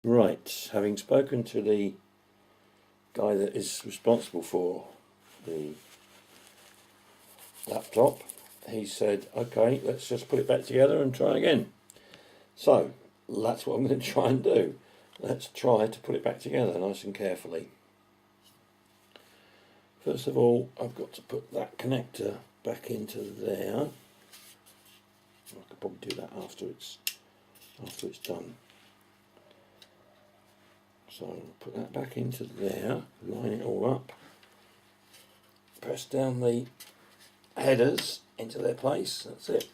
Right, having spoken to the guy that is responsible for the laptop, he said, okay, let's just put it back together and try again. So that's what I'm going to try and do. Let's try to put it back together nice and carefully. First of all, I've got to put that connector back into there. I could probably do that after it's done. So put that back into there, line it all up, press down the headers into their place, that's it,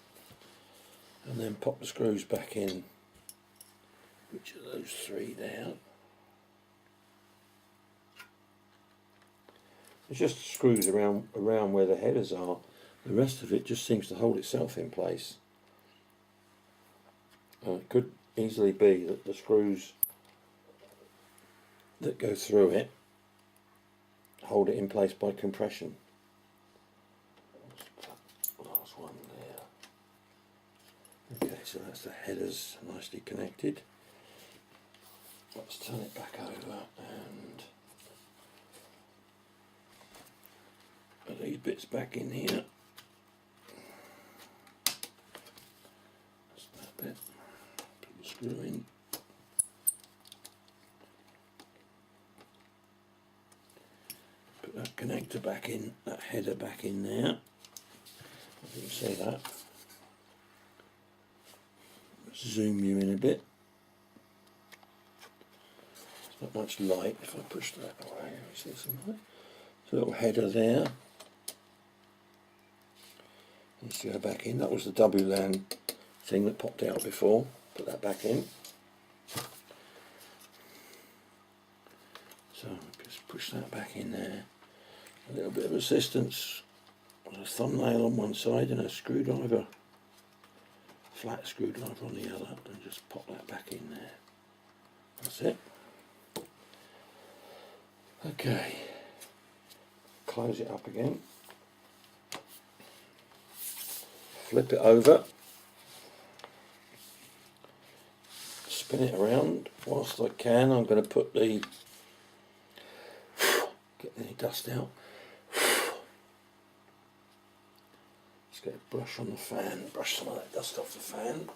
and then pop the screws back in, which are those three there. It's just screws around where the headers are. The rest of it just seems to hold itself in place. It could easily be that the screws that go through it hold it in place by compression. Last one there. Okay, so that's the headers nicely connected. Let's turn it back over and put these bits back in here. That's that bit. Put the screw in. Put that connector back in, that header back in there. You can see that. Let's zoom you in a bit. There's not much light if I push that away. See some light? There's a little header there. Needs to go back in. That was the WLAN thing that popped out before. Put that back in. So just push that back in there. A little bit of assistance with a thumbnail on one side and a screwdriver, flat screwdriver on the other, and just pop that back in there. That's it. Okay, close it up again, flip it over, spin it around. Whilst I can, I'm going to put the, get any dust out. Let's get a brush on the fan, brush some of that dust off the fan.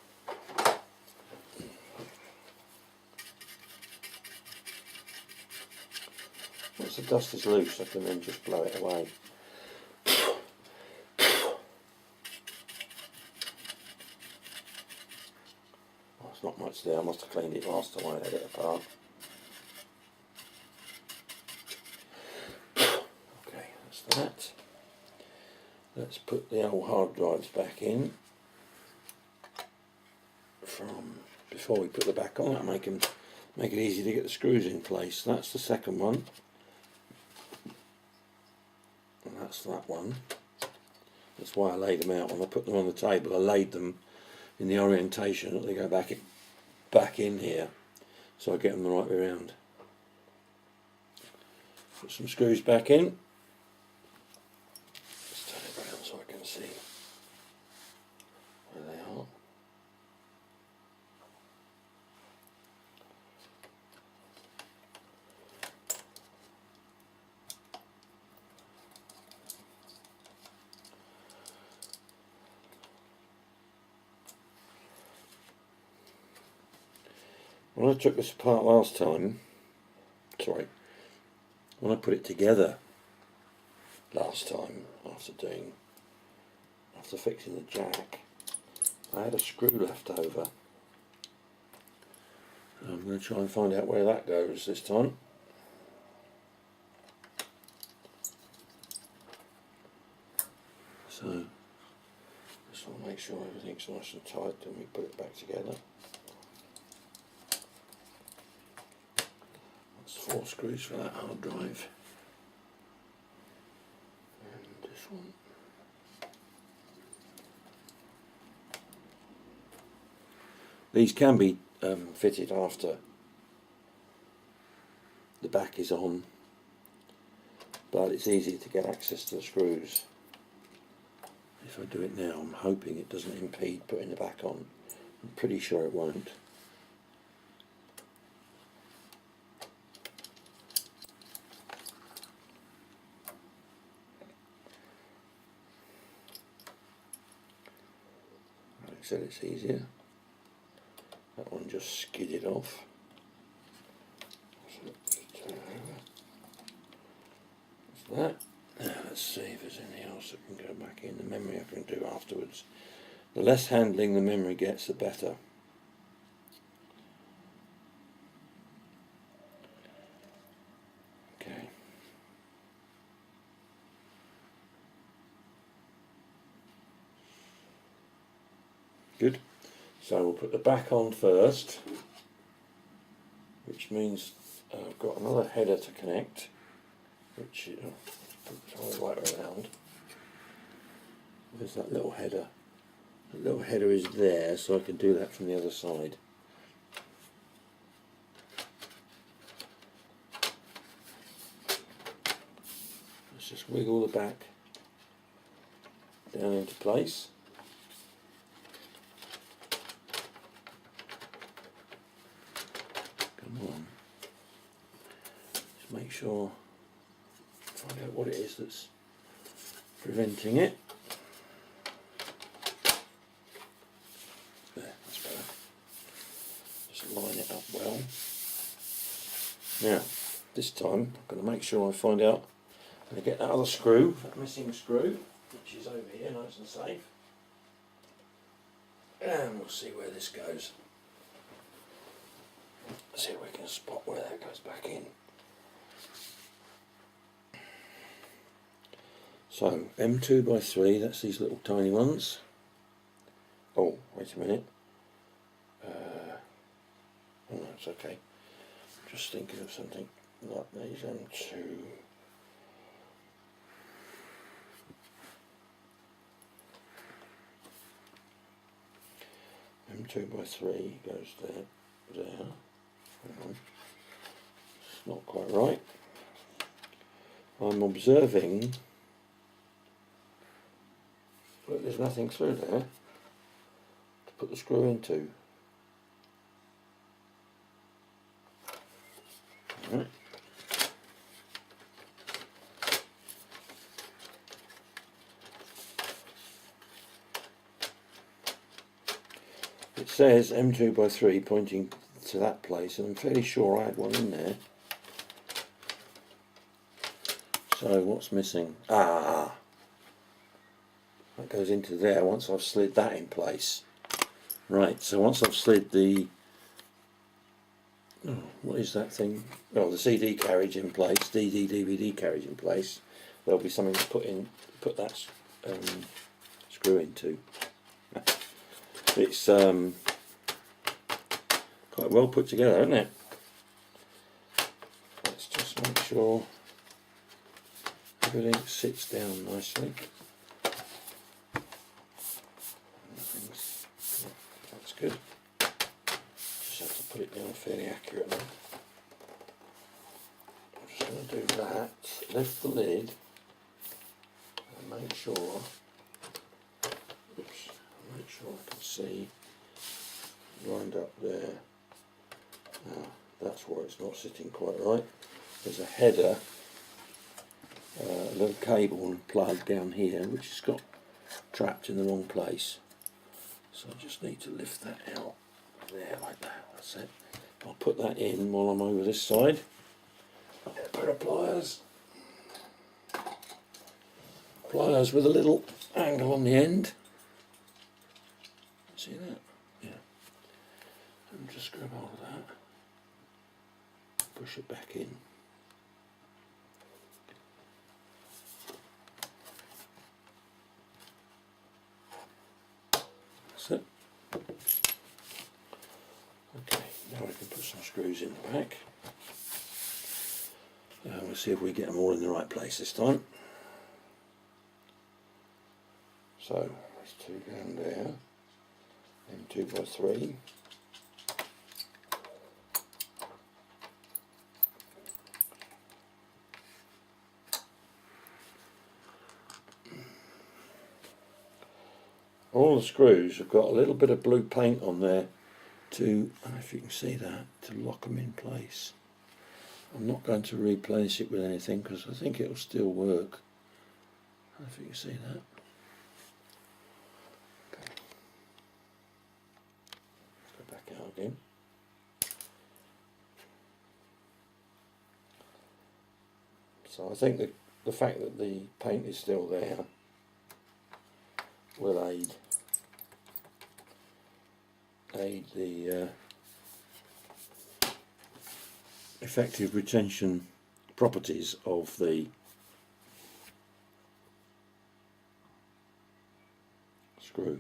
Once the dust is loose, I can then just blow it away. Well, there's not much there. I must have cleaned it last time I had it apart. Okay, that's that. Let's put the old hard drives back in from before we put the back on. That'll make it easy to get the screws in place. That's the second one. And that's that one. That's why I laid them out. When I put them on the table, I laid them in the orientation that they go back in here, so I get them the right way around. Put some screws back in. Let's turn it around so I can see where they are. When I took this apart last time, when I put it together last time after fixing the jack, I had a screw left over. I'm going to try and find out where that goes this time. So just want to make sure everything's nice and tight when we put it back together. That's 4 screws for that hard drive. And this one. These can be fitted after the back is on, but it's easy to get access to the screws. If I do it now, I'm hoping it doesn't impede putting the back on. I'm pretty sure it won't. said, it's easier. That one just skidded off. That's that. Now let's see if there's anything else that can go back in. The memory I can do afterwards. The less handling the memory gets, the better. Okay. Good. So we'll put the back on first, which means I've got another header to connect, which put it all the way around. There's that little header. The little header is there, so I can do that from the other side. Let's just wiggle the back down into place. Come on. Just make sure, find out what it is that's preventing it. There, that's better. Just line it up well. Now, this time I'm going to make sure I find out, I'm going to get that other screw, that missing screw, which is over here, nice and safe. And we'll see where this goes. See if we can spot where that goes back in. So M2x3, that's these little tiny ones. Oh, wait a minute. Oh no, it's okay. Just thinking of something like these M2x3 goes there. It's not quite right. I'm observing that there's nothing through there to put the screw into. Right. It says M2x3 pointing to that place, and I'm fairly sure I had one in there. So what's missing? Ah, that goes into there once I've slid that in place. Right, so once I've slid the, what is that thing? Oh, the CD carriage in place, DVD carriage in place, there'll be something to put that screw into. It's quite well put together, isn't it? Let's just make sure everything sits down nicely. That's good. Just have to put it down fairly accurately. I'm just going to do that, lift the lid and make sure, make sure I can see lined up there. That's why it's not sitting quite right. There's a header, a little cable and plug down here which has got trapped in the wrong place. So I just need to lift that out there like that. That's it. I'll put that in while I'm over this side. A pair of pliers. Pliers with a little angle on the end. See that? Yeah. And just grab hold of that. Push it back in. That's it. Okay, now we can put some screws in the back. We'll see if we get them all in the right place this time. So, there's two down there, and 2x3. All the screws have got a little bit of blue paint on there to, I don't know if you can see that, to lock them in place. I'm not going to replace it with anything because I think it will still work. I don't know if you can see that. Okay. in. So I think that the fact that the paint is still there will aid the effective retention properties of the screw.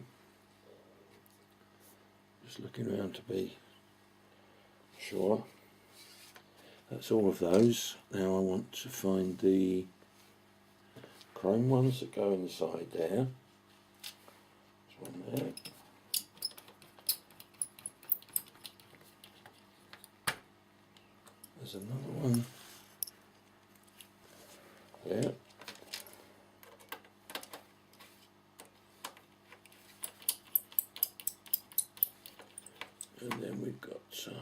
Just looking around to be sure. That's all of those. Now I want to find the chrome ones that go inside there. There's one there. There's another one there. And then we've got some,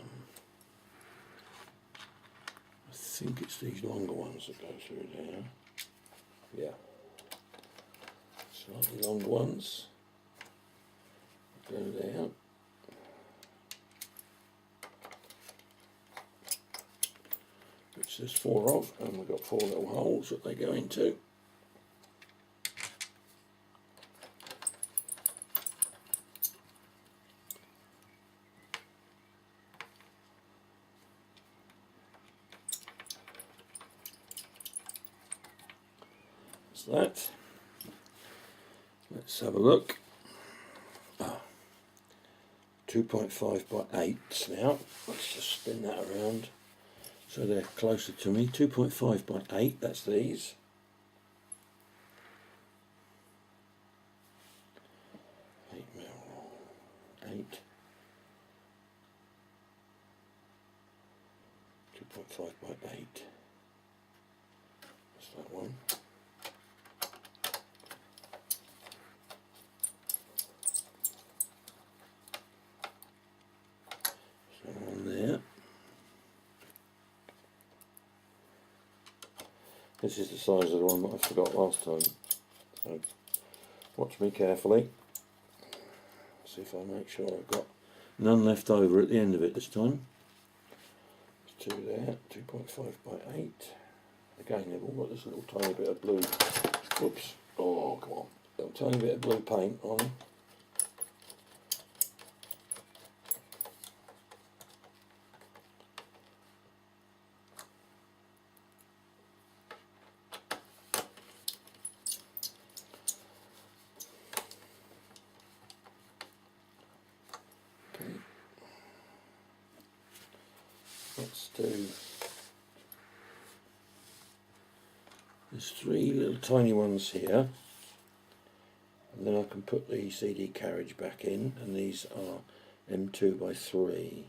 I think it's these longer ones that go through there. Yeah. Slightly longer ones go there. Which there's 4 of, and we've got 4 little holes that they go into. That. Let's have a look. 2.5 by 8 now. Let's just spin that around so they're closer to me. 2.5 by 8, that's these. Eight mil. 8. 2.5 by 8. That's that one. There. This is the size of the one that I forgot last time, so watch me carefully. See if I make sure I've got none left over at the end of it this time. There's 2 there, 2.5 by 8. Again, they've all got this little tiny bit of blue, whoops, oh come on, little tiny bit of blue paint on them. Let's do, there's 3 little tiny ones here, and then I can put the CD carriage back in, and these are M2 by 3.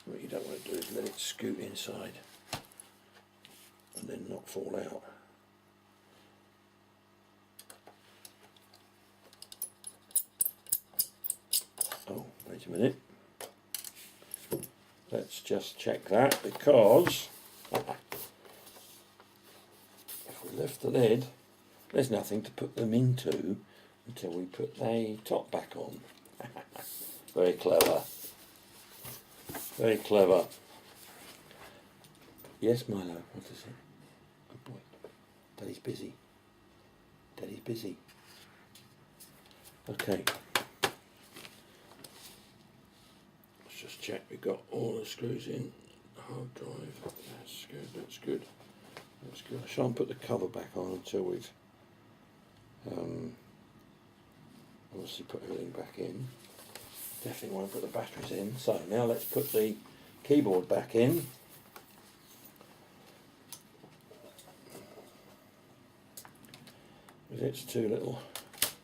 What you don't want to do is let it scoot inside and then not fall out. Oh, wait a minute. Let's just check that, because if we lift the lid, there's nothing to put them into until we put the top back on. Very clever. Very clever. Yes, Milo, what is it? Good boy. Daddy's busy. Daddy's busy. Okay. Just check we've got all the screws in. Hard drive. That's good. That's good. That's good. I shan't put the cover back on until we've obviously put everything back in. Definitely won't put the batteries in. So now let's put the keyboard back in. With its 2 little.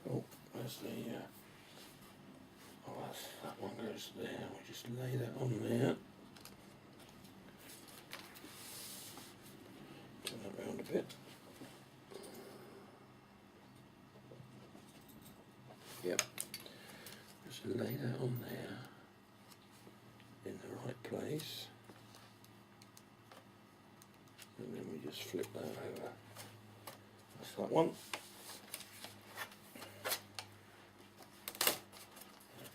Oh, there's the. That one goes there, we just lay that on there. Turn that round a bit. Yep. Just lay that on there in the right place. And then we just flip that over. That's that one.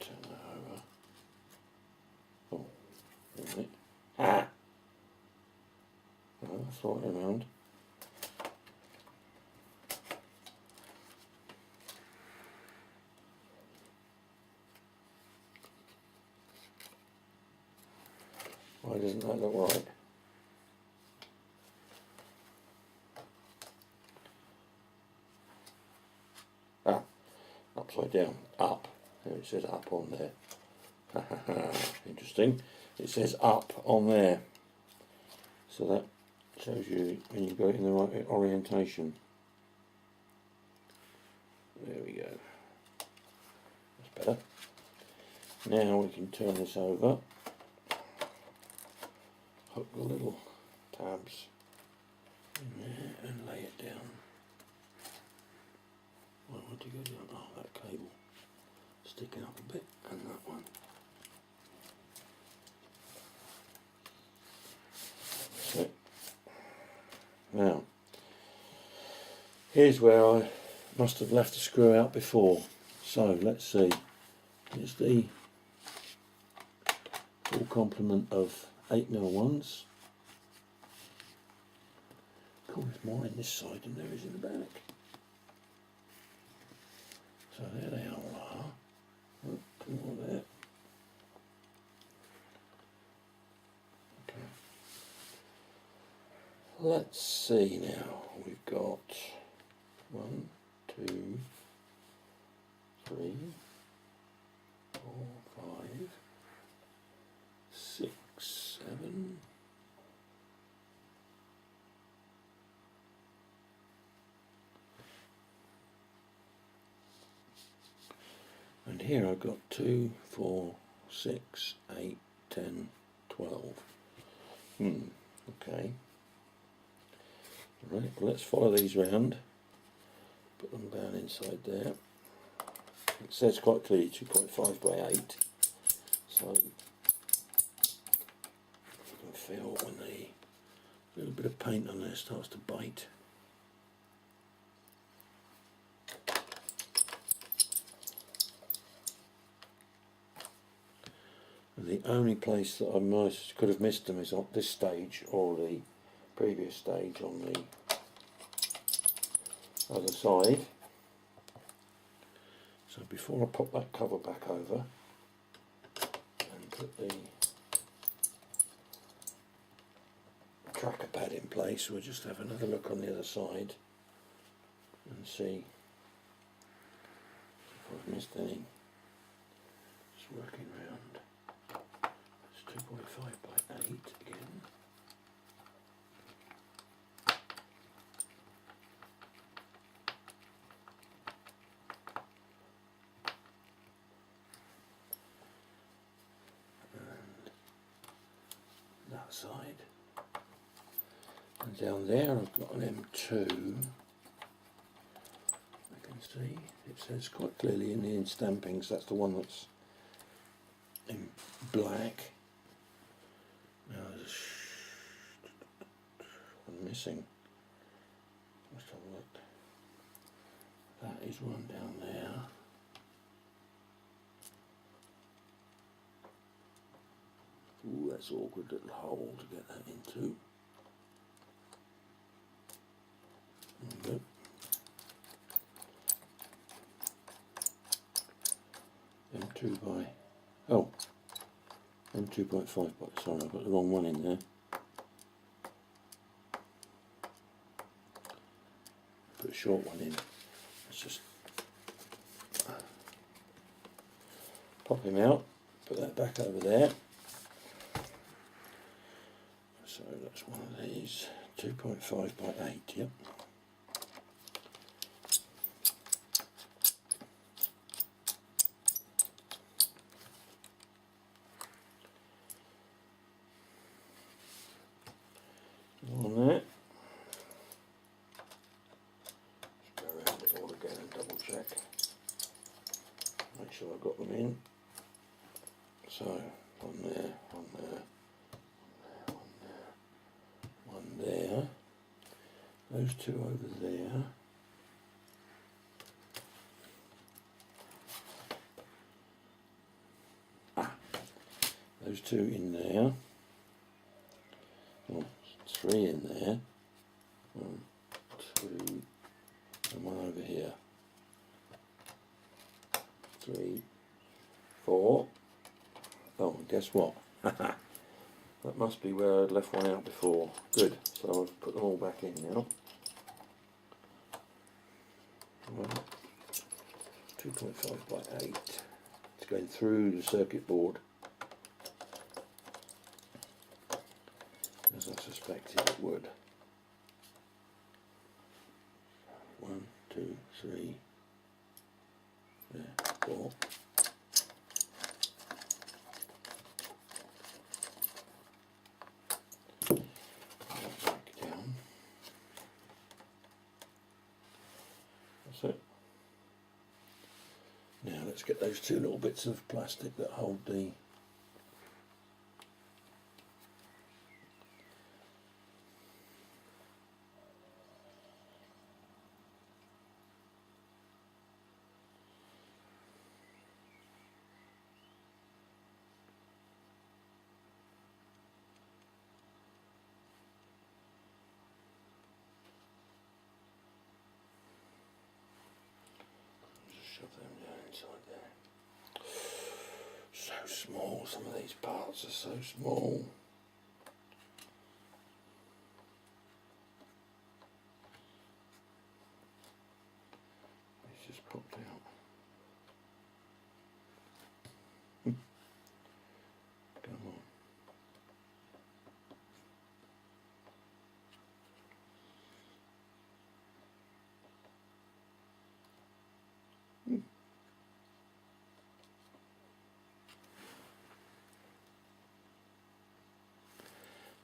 Turn that over. Right. Ah! Oh, that's right around. Why doesn't that look right? Ah, upside down. Up. There it says up on there. Interesting. It says up on there. So that shows you when you got it in the right orientation. There we go. That's better. Now we can turn this over. Hook the little tabs in there and lay it down. I want to go down. Oh, that cable sticking up a bit, and that one. So now here's where I must have left the screw out before. So let's see. Here's the full complement of 8mm ones. Cool, there's more in this side than there is in the back. So there they all are. Oh, two more there. Okay. Let's see now. We've got 1, 2, 3, 4, 5, 6, 7. And here I've got 2, 4, 6, 8, 10, 12. Okay. Right, well, let's follow these round. Put them down inside there. It says quite clearly 2.5 by 8. So you can feel when the little bit of paint on there starts to bite. And the only place that I could have missed them is on this stage or the previous stage on the other side. So before I pop that cover back over and put the tracker pad in place, we'll just have another look on the other side and see if I've missed any. Just working round. It's 2.5 by 8 again. That side, and down there I've got an M2. I can see it says quite clearly in the instampings that's the one that's in black. Now there's one missing. Let's have a look. That is one down there. Ooh, that's an awkward little hole to get that into. There we go. M2 by, oh, M2.5 by, sorry, I've got the wrong one in there. Put a short one in. Let's just pop him out, put that back over there. So that's one of these, 2.5 by 8, yep. On there. Just go around it all again and double check. Make sure I've got them in. So, one there, one there. There, those two over there, those two in there, 3 in there. 1, 2, and 1 over here. 3, 4. Oh, guess what? That must be where I'd left one out before. Good. So I've put them all back in now. 2.5 by 8. It's going through the circuit board, as I suspected it would. 1, 2, 3, there, 4. Back down. That's it. Now let's get those 2 little bits of plastic that hold the shove them down inside there. So small, some of these parts are so small. It's just popped out. Come on.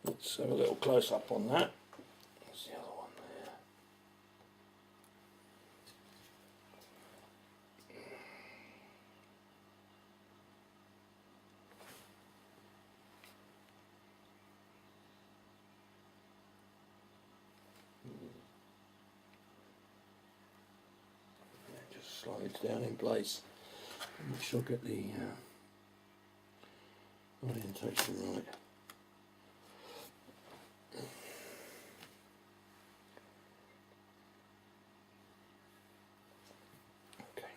Let's have a little close up on that. There's the other one there. It just slides down in place. Make sure I get the orientation right. Okay.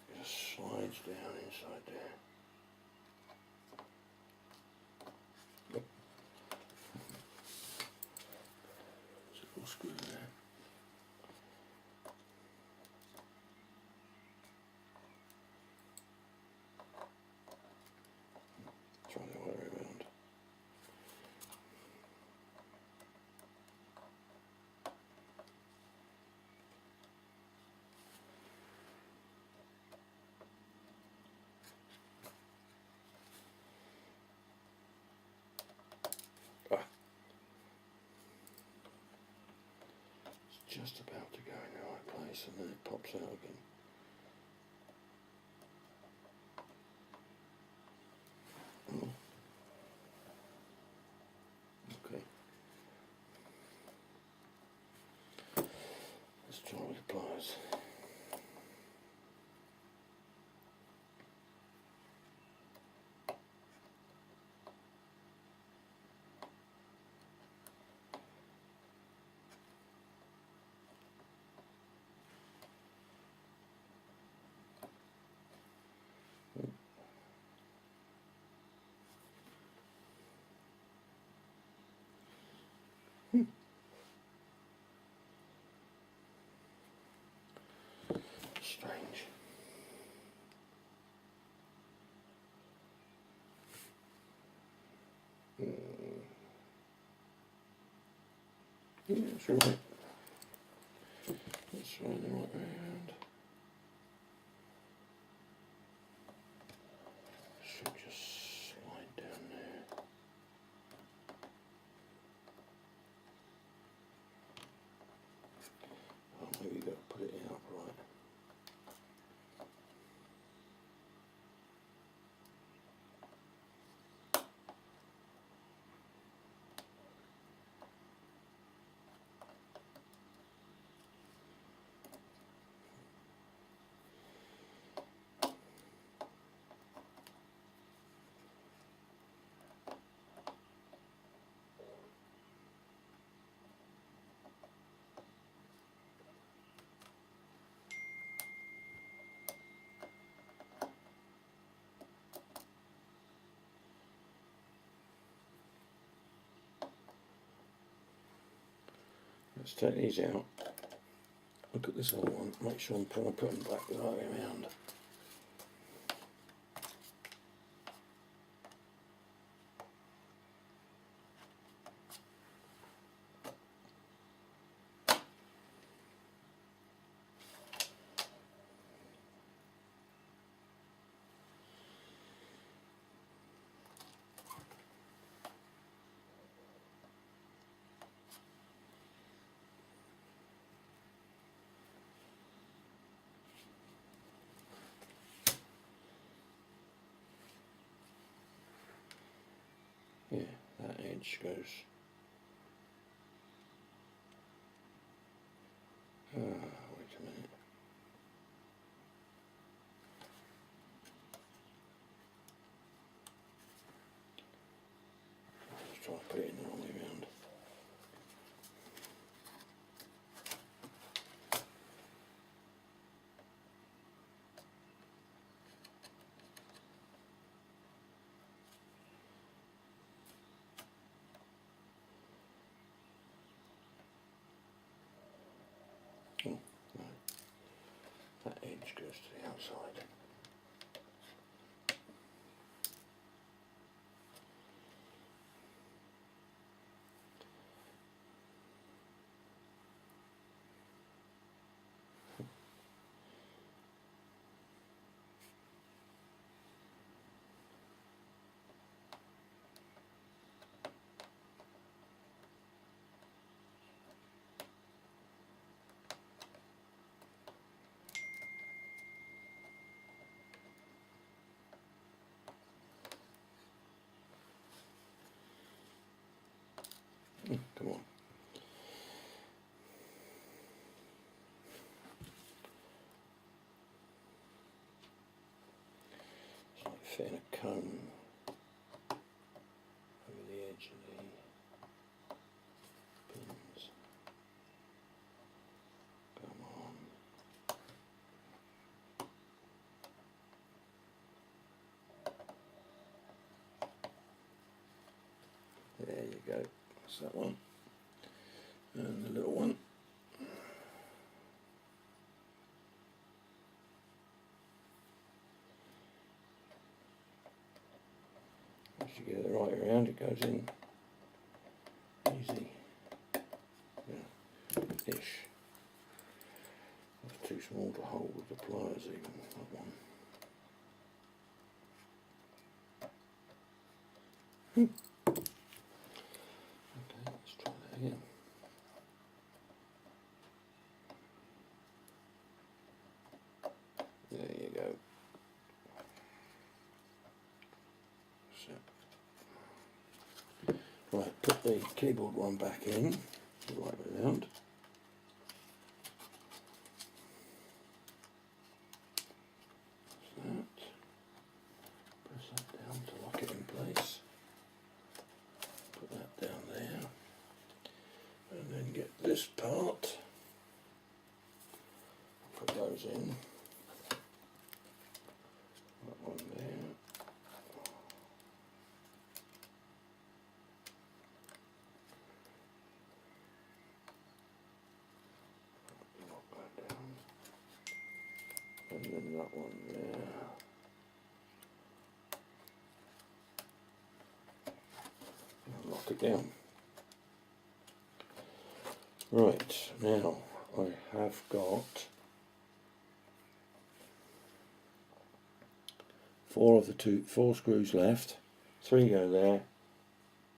It just slides down inside there. Screw there. Try the other way around. Just about to go in the right place and then it pops out again. Oh. Okay. Let's try with the pliers. Strange. Yeah, it's right. Let's try the right way around. Should just slide down there. Oh, maybe you've got to put it in upright. let's take these out. Look at this other one, make sure I'm trying to put them back the right way around. Yeah, that edge goes. Wait a minute. Let's try to put it in the wrong way round. Oh, no. That edge goes to the outside. Come on. It's like fitting a cone over the edge of the pins. Come on. There you go. That's that one. And the little one. Once you get it the right way around, it goes in easy. Yeah, ish. It's too small to hold with the pliers even, that one. Okay, let's try that again. There you go. So, right, put the keyboard one back in, the right way around. That. Press that down to lock it in place. Put that down there. And then get this part. Put those in. That one there. Lock that down. And then that one there. And lock it down. Right, now I have got 4 screws left. 3 go there,